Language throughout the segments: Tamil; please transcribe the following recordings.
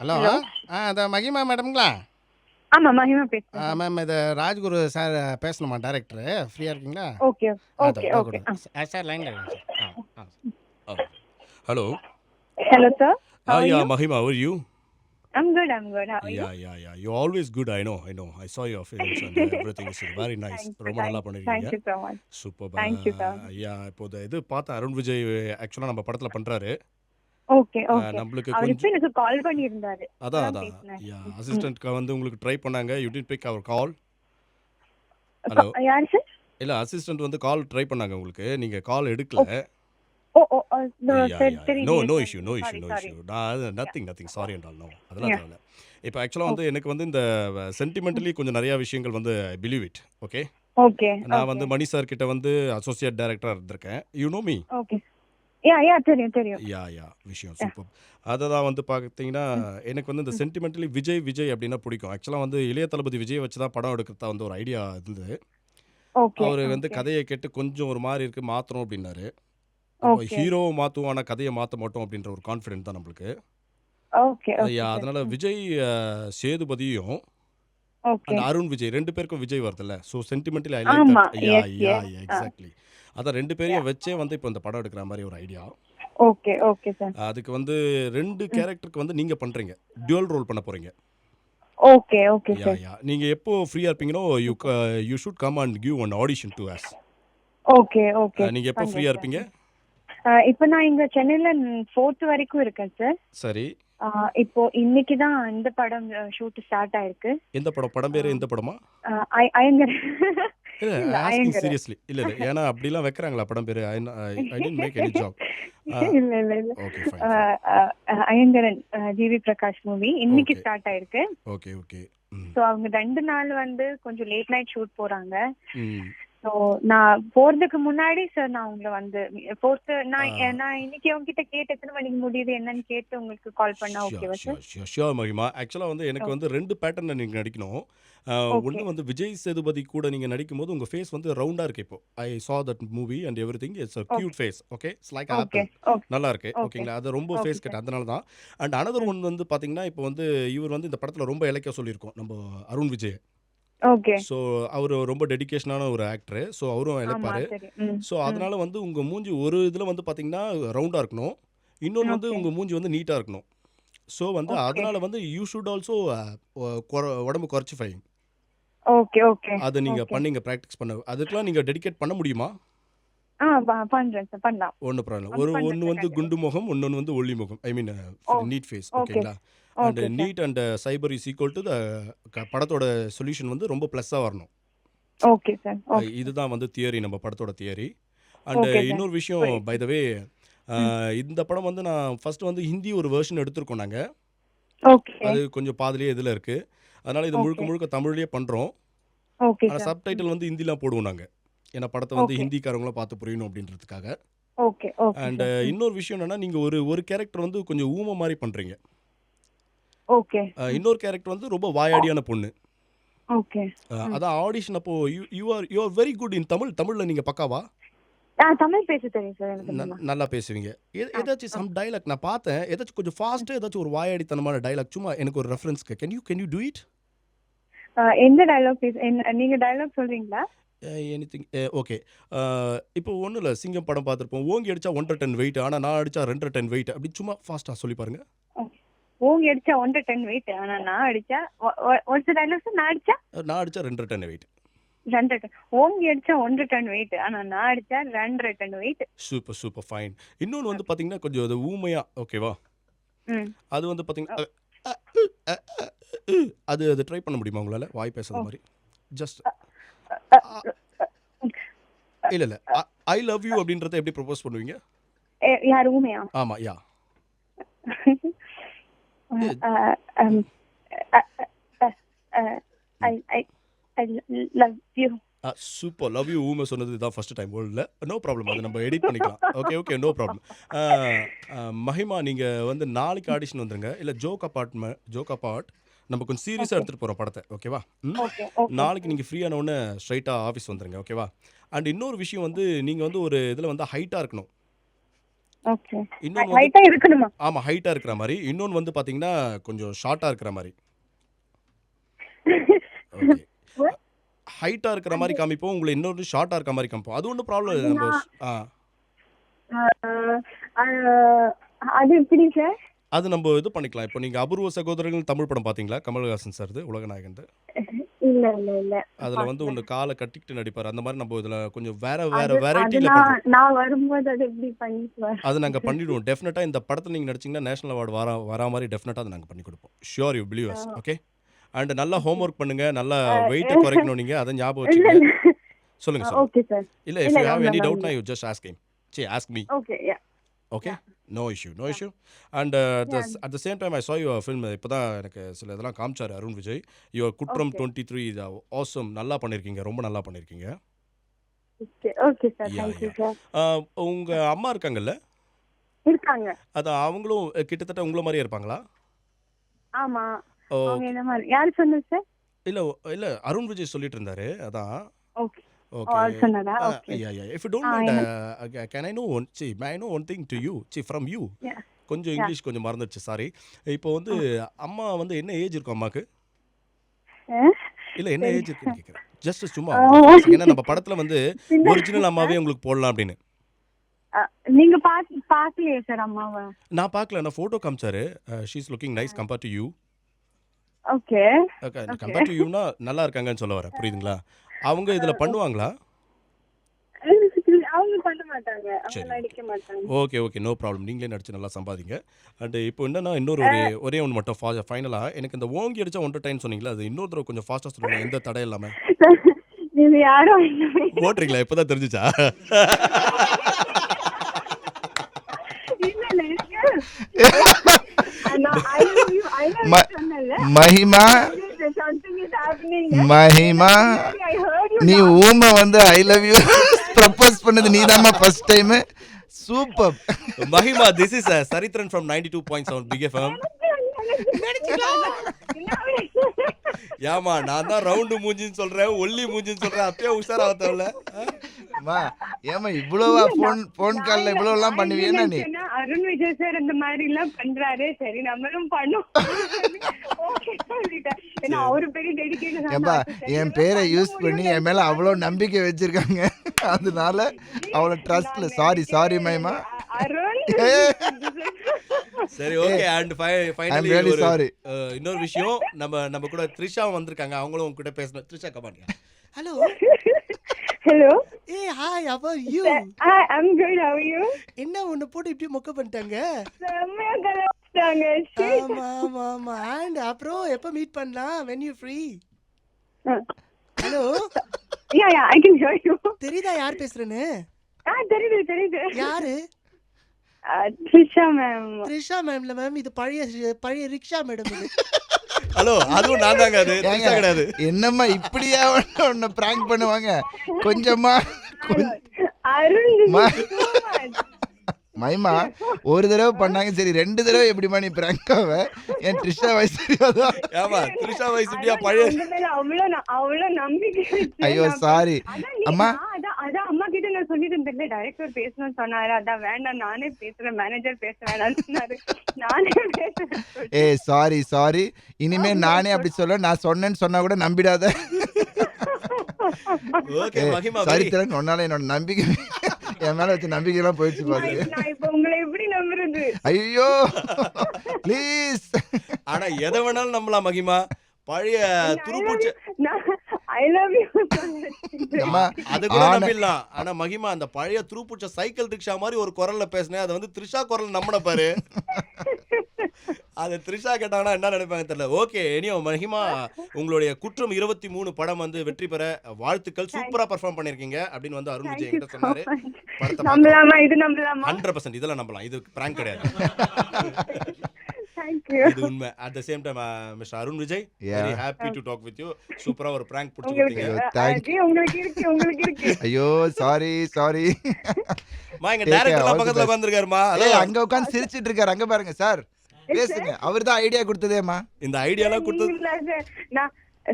ஹலோ. ஹலோ. அது மகிமா மேடம்ங்களா? ஆமா, மகிமா பேசுறேன் சார். மேம் இது ராஜ்குரு சார் பேசணுமா டைரக்டரு? ஃப்ரீயா இருக்கீங்களா? ஓகே, இதோ ஓகே, இதோ ஓகே. கொடுங்க. சார் லைன்ல இருங்க சார். ஆ. Oh, hello. Hello sir. How are Yeah, you? Mahima, how are you? I'm good, I'm good. How are you? Yeah. You're always good. I know. I saw your films and everything is very nice. ரொம்ப நல்லா பண்ணிருக்கீங்க. Thank you so much. Super. Thank you, sir. இப்போ இது பார்த்தேன், அருண் விஜய் ஆக்சுவலாக நம்ம படத்தில் பண்ணுறாரு. Okay, okay. நம்மளுக்கு அவர் இப்ப கொஞ்சம் எனக்கு கால் பண்ணியிருந்தாரு. அதான் பேசினேன். அசிஸ்டன்ட்க்கு வந்து உங்களுக்கு ட்ரை பண்ணாங்க. You did pick her call. Hello. யாரு சார்? இல்லை, அசிஸ்டன்ட் வந்து கால் ட்ரை பண்ணாங்க உங்களுக்கு, நீங்கள் கால் எடுக்கல. சரி, தெரியும். No issue. Nothing sorry and all. No, அதெல்லாம் தேவையில்ல. இப்போ ஆக்சுவலாக வந்து எனக்கு வந்து இந்த சென்டிமெண்டலி கொஞ்சம் நிறையா விஷயங்கள் வந்து I believe it. Okay. Okay. நான் வந்து மணி சார் கிட்ட வந்து அசோசியேட் டைரக்டராக இருந்திருக்கேன். You know me. ஓகே. யா தெரியும். யா விஷயம் சூப்பர். அதை தான் வந்து பார்த்தீங்கன்னா எனக்கு வந்து இந்த சென்டிமெண்டலி விஜய் அப்படின்னா பிடிக்கும். ஆக்சுவலாக வந்து இளைய தளபதி விஜய் வச்சு தான் படம் எடுக்கிறதா வந்து ஒரு ஐடியா இருந்தது. ஓகே. அவர் வந்து கதையை கேட்டு கொஞ்சம் ஒரு மாதிரி இருக்குது, மாற்றணும் அப்படின்னாரு. நம்ம ஹீரோவை மாற்றுவோம், ஆனால் கதையை மாற்ற மாட்டோம் அப்படின்ற ஒரு கான்ஃபிடென்ட் தான் நம்மளுக்கு. ஓகே. அதனால விஜய் சேதுபதியும் அண்ட் அருண் விஜய் ரெண்டு பேருக்கும் விஜய் வருதுல்ல. So sentimentally I like that. Yeah exactly. அதான் ரெண்டு பேரையும் வச்சே வந்து இப்போ இந்த படம் எடுக்கிற மாதிரி ஒரு ஐடியா. Okay sir. அதுக்கு வந்து ரெண்டு கேரக்டருக்கு வந்து நீங்கள் பண்ணுறீங்க, டியூவல் ரோல் பண்ண போகிறீங்க. Okay sir. நீங்கள் எப்போ ஃப்ரீயாக இருப்பீங்களோ you should come and give one audition to us. Okay. நீங்கள் எப்போ ஃப்ரீயாக இருப்பீங்க? இப்போ நான் இங்க சென்னையில 4th வரைக்கும் இருக்கேன் சார். சரி. இப்போ இன்னைக்கு தான் இந்த படம் ஷூட் ஸ்டார்ட் ஆயிருக்கு. எந்த படம் பேரு? எந்த படமா? ஐயங்கர். இல்ல, ஆஸ்கிங் சீரியஸ்லி. இல்ல ஏன்னா அப்படிலாம் வைக்கறாங்களா படம் பேரு? I didn't make any job. இல்ல. Okay fine. Ayngaran GV Prakash movie இன்னைக்கு ஸ்டார்ட் ஆயிருக்கு. ஓகே. சோ அவங்க 2 நாள் வந்து கொஞ்சம் லேட் நைட் ஷூட் போறாங்க. ஸோ நான் போறதுக்கு முன்னாடி சார் நான் உங்களை வந்து நான் இன்னைக்கு உங்ககிட்ட கேட்டு எத்தனை மணிக்கு முடியுது என்னன்னு கேட்டு உங்களுக்கு கால் பண்ணா ஓகேவா சார்? ஷியோர் மகிமா. ஆக்சுவலாக வந்து எனக்கு வந்து 2 பேட்டர்னில் நீங்கள் நடிக்கணும். ஒன்று வந்து விஜய் சேதுபதி கூட நீங்கள் நடிக்கும்போது உங்கள் ஃபேஸ் வந்து ரவுண்டாக இருக்கு. இப்போ I saw that movie and everything. It's a cute face. Okay, it's like apple. நல்லா இருக்கு. ஓகேங்களா? அது ரொம்ப ஃபேஸ் கட், அதனால தான். அண்ட் அனதர் ஒன் வந்து பார்த்தீங்கன்னா இப்போ வந்து இவர் வந்து இந்த படத்தில் ரொம்ப இலக்கிய சொல்லியிருக்கோம் நம்ம அருண் விஜய். ஓகே. ஸோ அவர் ரொம்ப டெடிகேஷனான ஒரு ஆக்டர். ஸோ அவரும் இழப்பாரு. ஸோ அதனால வந்து உங்கள் மூஞ்சி ஒரு இதில் வந்து பார்த்தீங்கன்னா ரவுண்டாக இருக்கணும், இன்னொன்று வந்து உங்கள் மூஞ்சி வந்து நீட்டாக இருக்கணும். ஸோ வந்து அதனால வந்து யூ ஷுட் ஆல்சோ உடம்பு குறைச்சி ஓகே. அதை நீங்கள் பண்ணீங்க, ப்ராக்டிஸ் பண்ண. அதுக்கெலாம் நீங்கள் டெடிகேட் பண்ண முடியுமா? பண்றேன் சார், பண்ணலாம். ஒன்றும் ப்ராப்ளம். ஒன்று வந்து குண்டு முகம், இன்னொன்று வந்து ஒல்லி முகம். I mean neat face. ஓகேங்களா? And neat and cipher is equal to the படத்தோட சொல்யூஷன் வந்து ரொம்ப ப்ளஸ்ஸாக வரணும். Okay sir. இதுதான் வந்து தியரி, நம்ம படத்தோட தியரி. அண்ட் இன்னொரு விஷயம், பை த வே, இந்த படம் வந்து நான் ஃபர்ஸ்ட் வந்து ஹிந்தி ஒரு வெர்ஷன் எடுத்திருக்கோம் நாங்கள். அது கொஞ்சம் பாதிலேயே இதில் இருக்குது. அதனால் இது முழுக்க தமிழ்லேயே பண்ணுறோம். ஆனால் சப்டைட்டில் வந்து ஹிந்திலாம் போடுவோம் நாங்கள், ஏன்னா படத்தை வந்து ஹிந்திக்காரங்களும் பார்த்து புரியணும் அப்படின்றதுக்காக. அண்ட் இன்னொரு விஷயம் என்னென்னா, நீங்கள் ஒரு கேரக்டர் வந்து கொஞ்சம் ஊமை மாதிரி பண்ணுறீங்க. இன்னொரு கேரக்டர் வந்து ரொம்ப வாயாடியான பொண்ணு. அதான் ஆடிஷன் அப்போ you are very good in தமிழ்ல நீங்கள் பக்காவா? தமிழ் பேச தெரியும் சார். நல்லா பேசுவீங்க. ஏதாச்சும் சம் டயலாக் நான் பார்த்தேன், ஏதாச்சும் கொஞ்சம் ஃபாஸ்ட்டாக ஏதாச்சும் ஒரு வாயாடித்தனமான டயலாக் சும்மா எனக்கு ஒரு ரெஃபரன்ஸ்க்கு கேன் யூ டூ இட்? எந்த டயலாக் நீங்க டயலாக் சொல்றீங்களா? எனிதிங். ஓகே. இப்போ ஒன்றும் இல்லை, சிங்கம் படம் பார்த்துருப்போம். ஓங்கி அடிச்சா 1.5 டன் வெயிட், ஆனால் நான் அடிச்சா 2.5 டன் வெயிட். அப்படி சும்மா ஃபாஸ்ட்டாக சொல்லி பாருங்க. ஓங்கி அடிச்சா 1.5 டன் வெயிட், ஆனா நான் அடிச்சா ஒரு டயலாக் நான் அடிச்சா 2.5 டன் வெயிட். 2 டன். ஓங்கி அடிச்சா 1 டன் வெயிட், ஆனா நான் அடிச்சா 2 டன் வெயிட். Super fine. இன்னொன்று வந்து பார்த்தீங்கன்னா கொஞ்சம் அது ஊமையா, ஓகேவா? அது வந்து பார்த்தீங்கன்னா அது ட்ரை பண்ண முடியுமா உங்களால், வாய் பேசுறது மாதிரி? ஜஸ்ட் இல்லை ஐ லவ் யூ அப்படின்றத எப்படி ப்ரொபோஸ் பண்ணுவீங்க? யார் ஊமையா? ஆமா, யா. I love you. Super. Love you ஊமை சொன்னது தான் ஃபர்ஸ்ட் டைம் வேர்ல்டில். நோ ப்ராப்ளம், அது நம்ம எடிட் பண்ணிக்கலாம். Okay no problem. மஹிமா, நீங்கள் வந்து நாளைக்கு ஆடிஷன் வந்துருங்க. இல்லை ஜோக் அப்பார்ட் நம்ம கொஞ்சம் சீரியஸாக எடுத்துகிட்டு போகிறோம் படத்தை, ஓகேவா? நாளைக்கு நீங்கள் ஃப்ரீயான உடனே ஸ்ட்ரைட்டாக ஆஃபீஸ் வந்துருங்க, ஓகேவா? அண்ட் இன்னொரு விஷயம் வந்து நீங்கள் வந்து ஒரு இதில் வந்து ஹைட்டாக இருக்கணும். ஓகே. இன்னொன்னு வந்து ஹைட்டா இருக்கணுமா? ஆமா ஹைட்டா இருக்கிற மாதிரி. இன்னொன்னு வந்து பாத்தீங்கன்னா கொஞ்சம் ஷார்ட்டா இருக்கிற மாதிரி. ஓகே. ஹைட்டா இருக்கிற மாதிரி காமிப்போம். உங்களை இன்னொரு ஷார்ட்டா இருக்க மாதிரி காமிப்போம். அது ஒன்றும் ப்ராப்ளம் இல்லை. நம்ம அது எப்படி சார்? அது நம்ம இது பண்ணிக்கலாம். இப்போ நீங்க அபூர்வ சகோதரர்கள் தமிழ் படம் பாத்தீங்களா? கமல்ஹாசன் சார்து உலகநாயகன். இல்ல இல்ல இல்ல. அதுல வந்து ஒன்று காலை கட்டிக்கிட்டு நடிப்பார். அந்த மாதிரி நம்ம இதுல கொஞ்சம் வேற வெரைட்டியில பண்றோம். நான் வரும்போது அது எப்படி பண்ணிட்டு அது நாங்க பண்ணிடுவோம். டெஃபினட்டா இந்த படத்துல நீங்க நடிச்சீங்கன்னா நேஷனல் அவார்டு வரா மாதிரி டெஃபினட்டா அதை நாங்க பண்ணி கொடுப்போம். Sure you believe us. Okay. And நல்லா ஹோம்ஒர்க் பண்ணுங்க. நல்லா வெயிட் குறைக்கணும் நீங்க. அதை ஞாபகம் வச்சுக்கோங்க. சொல்லுங்க சார். Okay sir. இல்ல if you have any doubt now you just ask him. ask me. Okay yeah. Okay? No issue. And at the same time I saw your film. இப்போதான் எனக்கு சில இதெல்லாம் காமிச்சாரு அருண் விஜய். Your குற்றம் 23 இது awesome. நல்லா பண்ணிருக்கீங்க. ரொம்ப நல்லா பண்ணிருக்கீங்க. Okay sir. Thank you sir. உங்க அம்மா இருக்காங்கல்ல? இருக்காங்க. அது அவங்களும் கிட்டத்தட்ட உங்கள மாதிரியே இருப்பாங்களா? ஆமா. அவங்க என்ன மாதிரி? யார் சொன்னது சார்? இல்ல அருண் விஜய் சொல்லிட்டு இருந்தாரு. அதான். ஓகே. Okay. சொன்னதா? Okay. Yeah. If you don't mind, can I know may I know one thing to you? From you. கொஞ்சம் இங்கிலீஷ் கொஞ்சம் மறந்துடுச்சு. சாரி. இப்போ வந்து அம்மா வந்து என்ன ஏஜ் இருக்கும் அம்மாக்கு? இல்ல என்ன ஏஜ் இருக்குன்னு கேக்குறேன். ஜஸ்ட் சும்மா. ஏன்னா நம்ம படத்துல வந்து ஒரிஜினல் அம்மாவே உங்களுக்கு போடலாம் அப்படின்னு. நீங்க பாக்கலையே சார் அம்மாவை? நான் பார்க்கல. நான் போட்டோ காமிச்சாரு. she is looking nice compared to you. Okay. compared to youனா நல்லா இருக்காங்கன்னு சொல்ல வரேன். புரியுதுங்களா? அவங்க இதுல பண்ணுவாங்களா? அவங்க பண்ண மாட்டாங்க. அவங்க நடிக்க மாட்டாங்க. Okay no problem. நீங்களே நடிச்சு நல்லா சம்பாதிங்க. அண்ட் இப்போ என்னன்னா இன்னொரு ஒரே ஒன்று மட்டும் ஃபைனலா எனக்கு இந்த ஓங்கி அடிச்சா 1 டைம் சொன்னீங்களா? அது இன்னொரு தடவை கொஞ்சம் ஃபாஸ்டா சொல்லுங்க. எந்த தடை இல்லாம. இது யாரோ போட்றீங்களா? இப்பதான் தெரிஞ்சுச்சா? மஹிமா நீ ஊமை வந்து ஐ லவ் யூ ப்ரப்போஸ் பண்ணது நீதாம்மா first time. Super Mahima. This is Charithran from 92.7 Big FM. ஏமா நான் தான் ரவுண்டு மூஞ்சின்னு சொல்றேன், ஒல்லி மூஞ்சின்னு சொல்றேன். அப்பயே உஷாரா ஆகத்தவல. ஏமா இவ்வளவா போன் கால்ல இவ்வளவு எல்லாம் பண்ணுவீனா நீ? அருண் விஜய் சார் இந்த மாதிரி எல்லாம் பண்றாரு, சரி நம்மளும் பண்ணுவோம். ஏன்னா அவரு பெரிய டெடிகேஷன். ஏம்பா என் பேரை யூஸ் பண்ணி என் மேல அவ்வளவு நம்பிக்கை வச்சிருக்காங்க. அதனால அவ்வளவு ட்ரஸ்ட்ல. சாரி மஹிமா. அருண் சரி ஓகே. அண்ட் ஃபைனலி இன்னொரு விஷயம், நம்ம கூட த்ரிஷா வந்திருக்காங்க. அவங்களும் உங்ககிட்ட பேசணும். Trisha come on. Hello. Hello. Hi how are you? I'm good. How are you? என்ன உன்னை போட்டு இப்படி மொக்க பண்ணிட்டாங்க? செம்மையா கலாய்ச்சாங்க. ஆமா. அண்ட் அப்புறம் எப்ப மீட் பண்ணலாம்? when you free? Hello. Yeah, I can hear you. தெரியுதா யார் பேசுறேன்னு? தெரியுது. யாரு? த்ரிஷா மேம். மேம் இது பழைய ரிக்ஷா மேடம் இது. ஹலோ, அதுவும் நான் தாங்க. அது த்ரிஷா கிடையாது. என்னம்மா இப்படியா உன்னை பிராங்க் பண்ணுவாங்க? கொஞ்சமா மைமா ஒரு தடவை பண்ணாங்க, சரி 2 தடவை எப்படிமா நீ பிராங்க் ஆவ? என் த்ரிஷா வயசு தெரியாதா? ஆமா த்ரிஷா வயசு இப்படியா பழைய? அவ்வளவு நம்பிக்கை. ஐயோ சாரி அம்மா. அதான் அம்மா கிட்ட நான் சொல்லிட்டு இருந்தேன், டைரக்டர் பேசணும்னு சொன்னாரு. அதான் வேண்டாம் நானே பேசுறேன், மேனேஜர் பேசுறேன் சொன்னாரு. நானே பேசுறேன். சாரி இனிமே நானே அப்படி சொல்ல. நான் சொன்னேன்னு சொன்னா கூட நம்பிடாத. ஓகே மஹிமா. சரித்திரன் ஒன்னால என்னோட நம்பிக்கை என் மேல வச்ச நம்பிக்கை எல்லாம் போயிடுச்சு பாருங்க. நான் இப்ப உங்களை எப்படி நம்புறது? ஐயோ ப்ளீஸ். ஆனா எதை வேணாலும் நம்பலாம் மஹிமா. பழைய துருப்பூச்ச ஐ லவ் யூ அது கூட நம்பிடலாம். ஆனா மஹிமா அந்த பழைய துருப்பூச்ச சைக்கிள் ரிக்ஷா மாதிரி ஒரு குரல்ல பேசினேன். அது வந்து த்ரிஷா குரல் நம்பின பாரு. அது த்ரிஷா கேட்டாங்கன்னா என்ன நினைப்பாங்க தெரியல. ஓகே எனியோ மஹிமா, உங்களுடைய குற்றம் 23 படம் வந்து வெற்றி பெற வாழ்த்துக்கள். சூப்பரா பெர்ஃபார்ம் பண்ணிருக்கீங்க அப்படின்னு வந்து அருண் விஜய் என்கிட்ட சொன்னாரு. நம்பலாமா? இது நம்பலாமா? 100% இதெல்லாம் நம்பலாம். இது பிராங்க் கிடையாது. இது உண்மை. at the same time Mr. Arun Vijay, very happy to talk with you. சூப்பரா ஒரு பிராங்க் புடிச்சு கொடுத்தீங்க. உங்களுக்கு இருக்கு. ஐயோ சாரி. மா இங்க டைரக்டர் பக்கத்துல உட்கார்ந்திருக்காருமா. அங்க உட்கார்ந்து சிரிச்சிட்டு இருக்காரு. அங்க பாருங்க சார், பேசுங்க. அவர்தான் ஐடியா கொடுத்ததேமா. இந்த ஐடியாலாம் கொடுத்தது நான்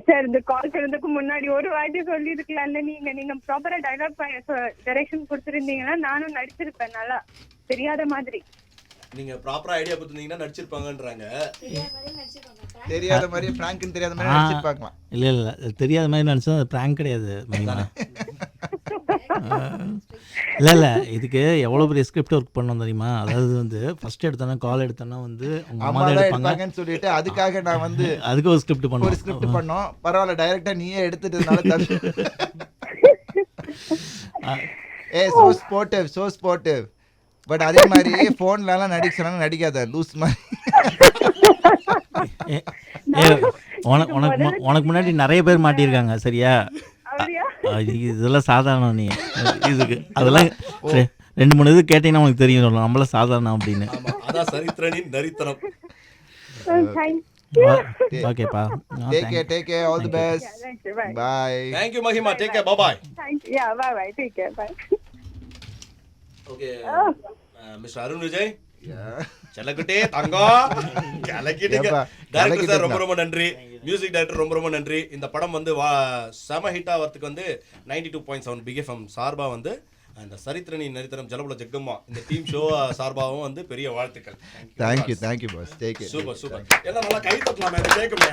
சார். இந்த கால் பண்ணதுக்கு முன்னாடி ஒரு வாட்டி சொல்லி இருக்கலாம்ல. நீங்க ப்ராப்பரா டைரக்ட் டைரக்ஷன் கொடுத்திருந்தீங்கன்னா நானும் நடிச்சிருப்பேன் நல்லா. தெரியாத மாதிரி. நீங்க ப்ராப்பரா ஐடியா கொடுத்தீங்கன்னா நடிச்சிருப்பாங்கன்றாங்க. தெரியாத மாதிரி பிராங்க்னு தெரியாத மாதிரி நடிச்சிருப்பாங்களா? இல்லை இல்லை தெரியாத மாதிரி நினச்சா அது ப்ராங்க் கிடையாது மகிமா. இல்லை இல்லை இதுக்கு எவ்வளோ பெரிய ஸ்கிரிப்ட் ஒர்க் பண்ணோம் தெரியுமா? அதாவது வந்து ஃபர்ஸ்ட் எடுத்தோன்னா கால் எடுத்தோன்னா வந்து உங்கள் அம்மா தான் எடுப்பாங்க எடுப்பாங்கன்னு சொல்லிட்டு அதுக்காக நான் வந்து அதுக்கு ஒரு ஸ்கிரிப்ட் ஒரு பண்ணுவோம். ஸ்கிரிப்ட் பண்ணோம். பரவாயில்ல, டைரக்டா நீயே எடுத்துட்டதுனால சோ ஸ்போர்ட்டிவ். பட் அதே மாதிரி போன்லலாம் நடிக்கலாம் நடிக்காத லூஸ் மாதிரி. உனக்கு முன்னாடி நிறைய பேர் மாட்டியிருக்காங்க சரியா? இதெல்லாம் சாதாரணம். நீ இதுக்கு அதெல்லாம் 2-3 இது கேட்டீங்கன்னா உனக்கு தெரியும் சொல்லலாம் நம்மளாம் சாதாரணம் அப்படின்னு. அதான் சரித்திரனின் நரித்தனம். ஓகேப்பா, Take care, all the best. Bye. Thank you Mahima, take care, bye bye. Yeah, bye, take care, bye. Okay, Mr. Arun Vijay. செல்லக்குட்டே Thangam கலக்கிட்டீங்க. Director sir ரொம்ப நன்றி. மியூசிக் டைரக்டர் ரொம்ப நன்றி. இந்த படம் வந்து செம ஹிட் ஆகிறதுக்கு வந்து 92.7 பிக் எஃப்எம் சார்பா வந்து அந்த சரித்திரனின் நரித்தனம் ஜலபுல ஜெகம்மா இந்த டீம் ஷோ சார்பாகவும் வந்து பெரிய வாழ்த்துக்கள். Thank you boss. Take care. Super. எல்லாம் நல்லா கை தட்டலாமே, கேட்குமே.